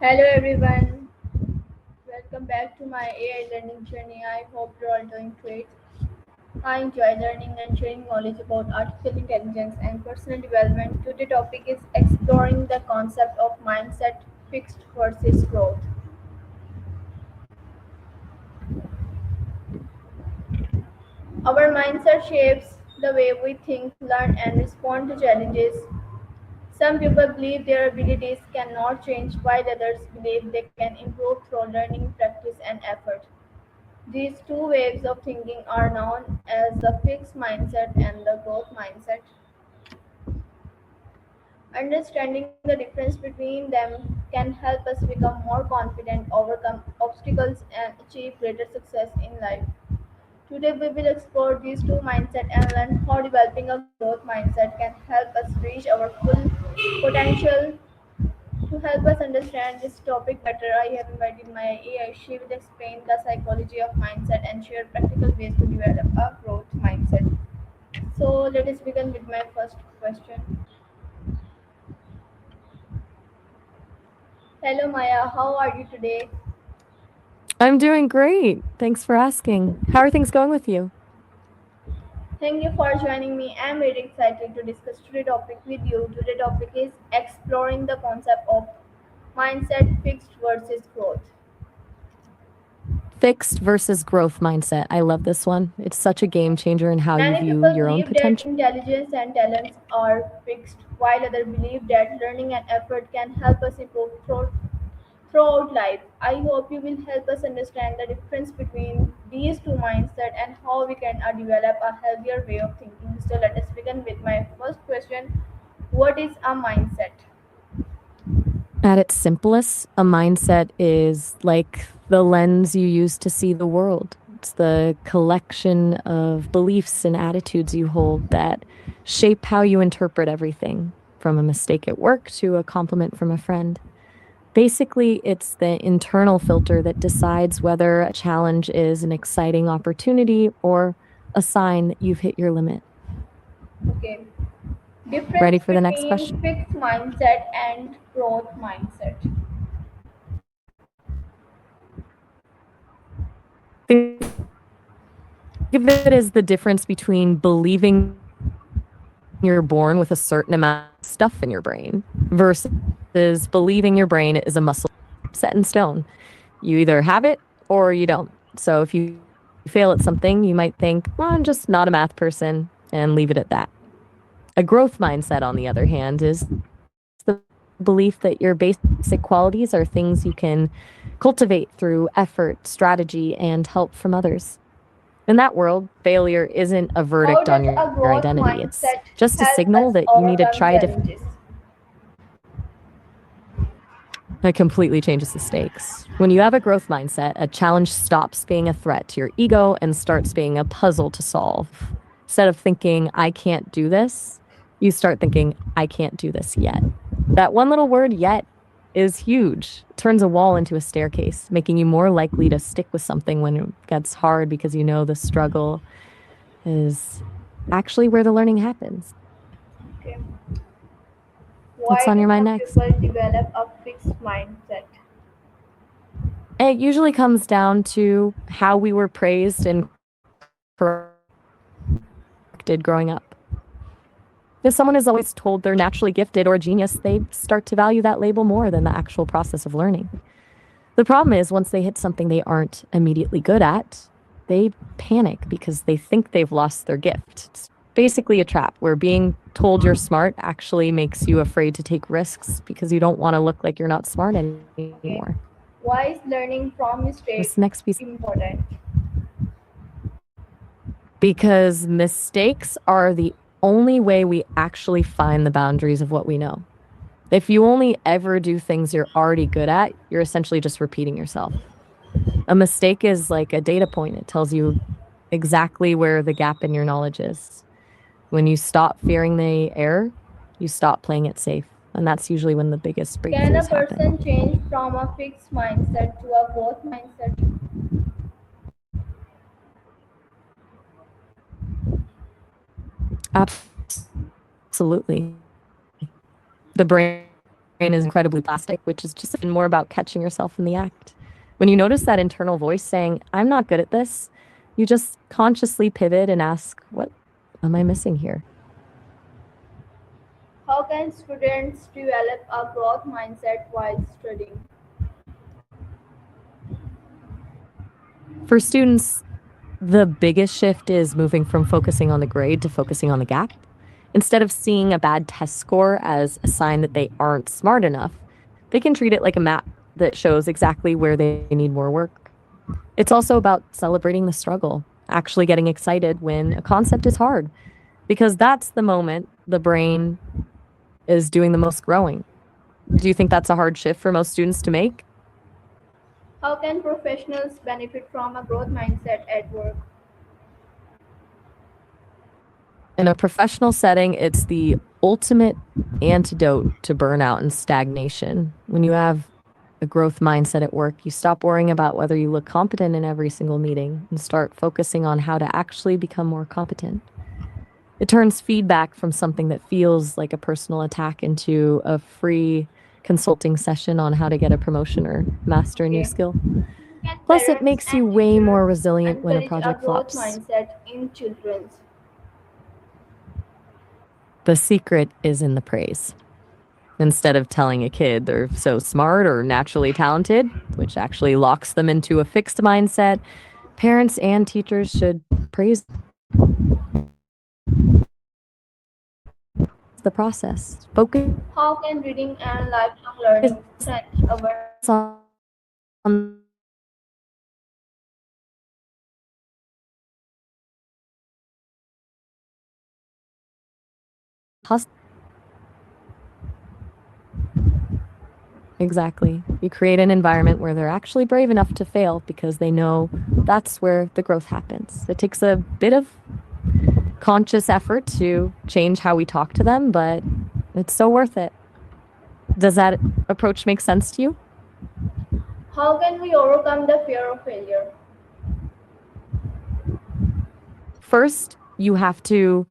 Hello everyone, welcome back to my AI learning journey. I hope you're all doing great. I enjoy learning and sharing knowledge about artificial intelligence and personal development. Today's topic is exploring the concept of mindset fixed versus growth. Our mindset shapes the way we think, learn, and respond to challenges. Some people believe their abilities cannot change, while others believe they can improve through learning, practice, and effort. These two ways of thinking are known as the fixed mindset and the growth mindset. Understanding the difference between them can help us become more confident, overcome obstacles, and achieve greater success in life. Today, we will explore these two mindsets and learn how developing a growth mindset can help us reach our full potential. To help us understand this topic better, I have invited my AI. She will explain the psychology of mindset and share practical ways to develop a growth mindset. So, let us begin with my first question. Hello, Maya. How are you today? I'm doing great. Thanks for asking. How are things going with you? Thank you for joining me. I'm very excited to discuss today's topic with you. Today's topic is exploring the concept of mindset fixed versus growth. Fixed versus growth mindset. I love this one. It's such a game changer in how you Many view people your own believe that potential. intelligence and talents are fixed, while others believe that learning and effort can help us improve throughout life. I hope you will help us understand the difference between these two mindsets and how we can develop a healthier way of thinking. So let us begin with my first question. What is a mindset? At its simplest, a mindset is like the lens you use to see the world. It's the collection of beliefs and attitudes you hold that shape how you interpret everything, from a mistake at work to a compliment from a friend. Basically, it's the internal filter that decides whether a challenge is an exciting opportunity or a sign that you've hit your limit. Okay. Difference Ready for the next between question? fixed mindset and growth mindset. Think of it as the difference between believing you're born with a certain amount of stuff in your brain versus believing your brain is a muscle set in stone. You either have it or you don't. So if you fail at something, you might think, well, I'm just not a math person and leave it at that. A growth mindset, on the other hand, is the belief that your basic qualities are things you can cultivate through effort, strategy, and help from others. In that world, failure isn't a How verdict does on your a growth identity. It's mindset just a help signal us that you need to overcome try a different. challenges? It completely changes the stakes. When you have a growth mindset, a challenge stops being a threat to your ego and starts being a puzzle to solve. Instead of thinking, I can't do this, you start thinking, I can't do this yet. That one little word, yet, is huge. It turns a wall into a staircase, making you more likely to stick with something when it gets hard because you know the struggle is actually where the learning happens. Okay. What's Why on do your mind some next? people develop a fixed mindset? It usually comes down to how we were praised and corrected growing up. If someone is always told they're naturally gifted or a genius, they start to value that label more than the actual process of learning. The problem is, once they hit something they aren't immediately good at, they panic because they think they've lost their gift. It's basically a trap where being told you're smart actually makes you afraid to take risks because you don't want to look like you're not smart anymore. Okay. Why is learning from This mistakes next piece, important? because mistakes are the only way we actually find the boundaries of what we know. If you only ever do things you're already good at, you're essentially just repeating yourself. A mistake is like a data point. It tells you exactly where the gap in your knowledge is. When you stop fearing the error, you stop playing it safe. And that's usually when the biggest Can a breakthroughs person happen. change from a fixed mindset to a growth mindset? Absolutely. The brain is incredibly plastic, which is just more about catching yourself in the act. When you notice that internal voice saying, I'm not good at this, you just consciously pivot and ask, what am I missing here? How can students develop a growth mindset while studying? For students, the biggest shift is moving from focusing on the grade to focusing on the gap. Instead of seeing a bad test score as a sign that they aren't smart enough, they can treat it like a map that shows exactly where they need more work. It's also about celebrating the struggle, actually getting excited when a concept is hard, because that's the moment the brain is doing the most growing. Do you think that's a hard shift for most students to make? How can professionals benefit from a growth mindset at work? In a professional setting, it's the ultimate antidote to burnout and stagnation. When you have a growth mindset at work, you stop worrying about whether you look competent in every single meeting and start focusing on how to actually become more competent. It turns feedback from something that feels like a personal attack into a free consulting session on how to get a promotion or master a new Okay. skill. Can Plus, it parents makes you and way teachers more resilient when a encourage a project growth flops. mindset in children? The secret is in the praise. Instead of telling a kid they're so smart or naturally talented, which actually locks them into a fixed mindset, parents and teachers should praise the process. Focus How can reading and lifelong learning strengthen our on hustle. Exactly. You create an environment where they're actually brave enough to fail because they know that's where the growth happens. It takes a bit of conscious effort to change how we talk to them, but it's so worth it. Does that approach make sense to you? how can we overcome the fear of failure? First, you have to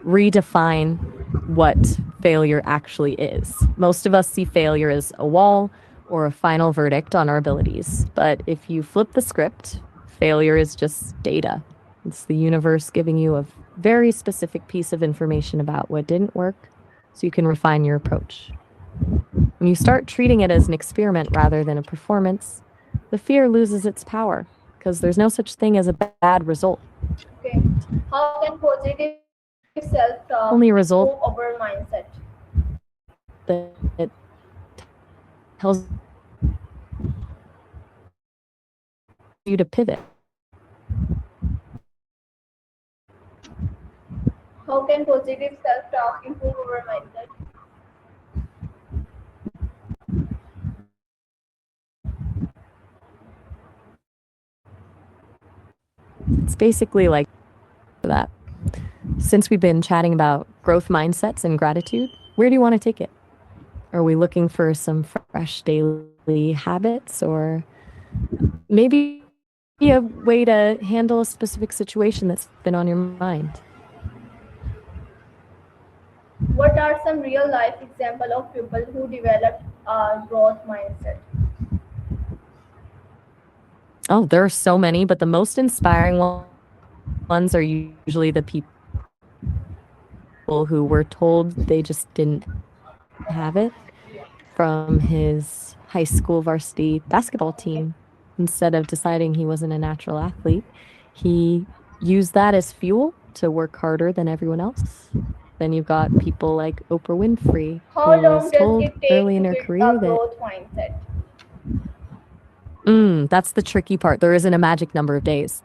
redefine what failure actually is. Most of us see failure as a wall or a final verdict on our abilities. But if you flip the script, failure is just data. It's the universe giving you a very specific piece of information about what didn't work so you can refine your approach. When you start treating it as an experiment rather than a performance, the fear loses its power because there's no such thing as a bad result. Okay. How can positive self-talk Only a improve result our mindset? that it tells you to pivot. How can positive self-talk improve our mindset? It's basically like that. Since we've been chatting about growth mindsets and gratitude, where do you want to take it? Are we looking for some fresh daily habits or maybe a way to handle a specific situation that's been on your mind? What are some real life examples of people who developed a growth mindset? Oh, there are so many, but the most inspiring ones are usually the people who were told they just didn't have it from his high school varsity basketball Okay. team. Instead of deciding he wasn't a natural athlete, he used that as fuel to work harder than everyone else. Then you've got people like Oprah Winfrey, who How was long does told it take early to in her build career a that growth mindset? that's the tricky part. There isn't a magic number of days.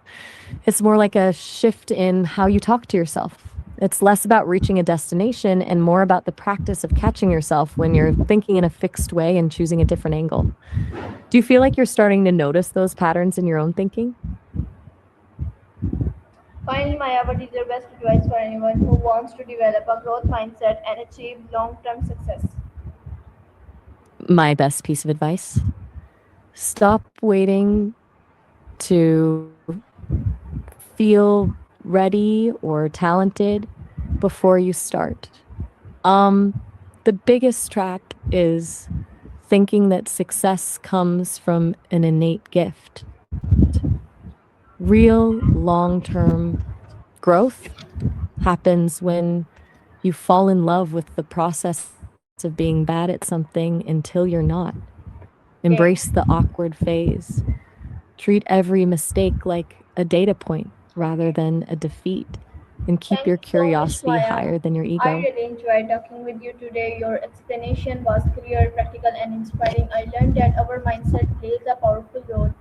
It's more like a shift in how you talk to yourself. It's less about reaching a destination and more about the practice of catching yourself when you're thinking in a fixed way and choosing a different angle. Do you feel like you're starting to notice those patterns in your own thinking? Finally, Maya, what is your best advice for anyone who wants to develop a growth mindset and achieve long-term success? My best piece of advice: stop waiting to feel ready or talented before you start. The biggest trap is thinking that success comes from an innate gift. Real long-term growth happens when you fall in love with the process of being bad at something until you're not. Embrace the awkward phase. Treat every mistake like a data point rather than a defeat. And keep Thank your you so much, curiosity Maya. higher than your I ego. really enjoyed talking with you today. Your explanation was clear, practical, and inspiring. I learned that our mindset plays a powerful role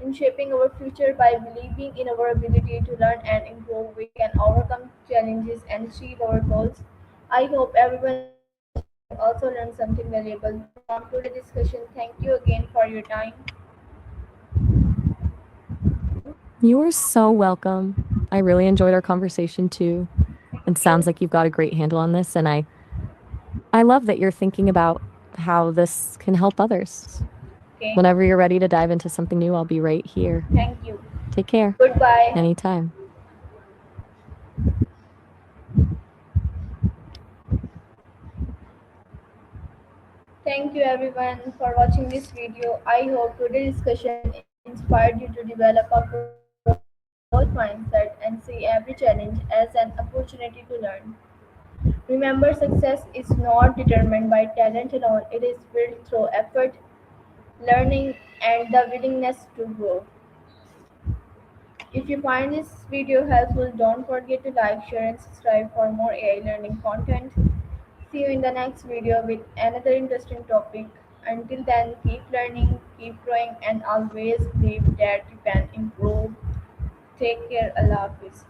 in shaping our future. By believing in our ability to learn and improve, we can overcome challenges and achieve our goals. I hope everyone listening also learned something valuable from today's discussion. Thank you again for your time. You are so welcome. I really enjoyed our conversation too. And Thank sounds you. like you've got a great handle on this. And I love that you're thinking about how this can help others. Okay. Whenever you're ready to dive into something new, I'll be right here. Thank you. Take care. Goodbye. Anytime. Thank you everyone for watching this video. I hope today's discussion inspired you to develop a growth mindset and see every challenge as an opportunity to learn. Remember, success is not determined by talent alone, it is built through effort, learning, and the willingness to grow. If you find this video helpful, don't forget to like, share, and subscribe for more AI learning content. See you in the next video with another interesting topic. Until then, keep learning, keep growing, and always believe that you can improve. Take care. Allah Hafiz.